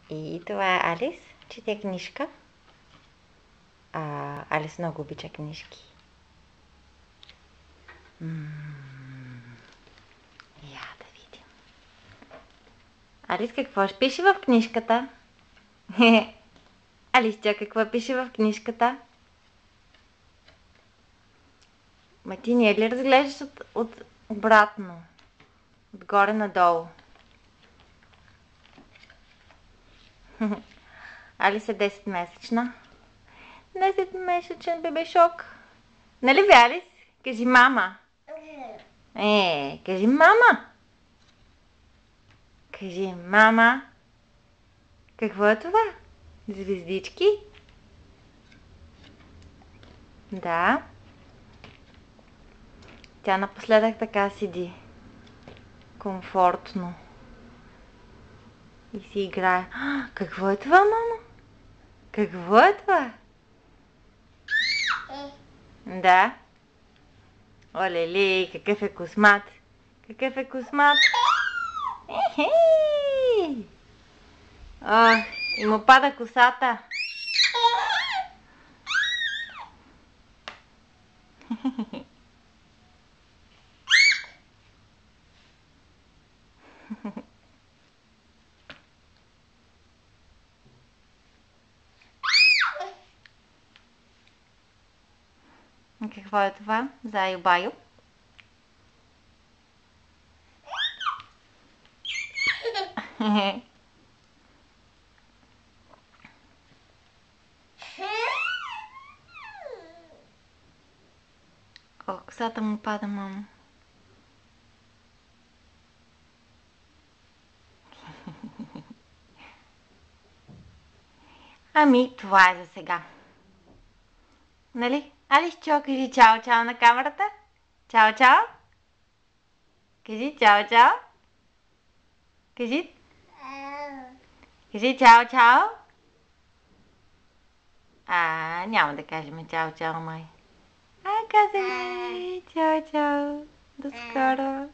И това е Алис. Чете книжка. Алис много обича книжки. Я да видим. Алис, какво ще пише в книжката? Алис, тя какво пише в книжката? Ма ти не ли разглеждаш от обратно? Отгоре надолу. Алис е 10-месечна. 10-месечен бебешок. Нали бе, Алис? Кажи мама. Кажи мама. Кажи мама. Какво е това? Звездички? Да. Тя напоследък така седи. Комфортно. И си играе. Какво е това, мама? Какво е това? Да. Олели, какъв е космат. Какъв е космат. Ехей! И му пада косата. Какво е това? Заю-баю. Косата му пада, мама. Ами, това е за сега. Нали? Алисчо, кажи чао-чао на камерата. Чао-чао. Кажи чао-чао. Кажи. Кажи чао-чао. Няма да кажем чао-чао, май. Казали чао-чао. До скоро.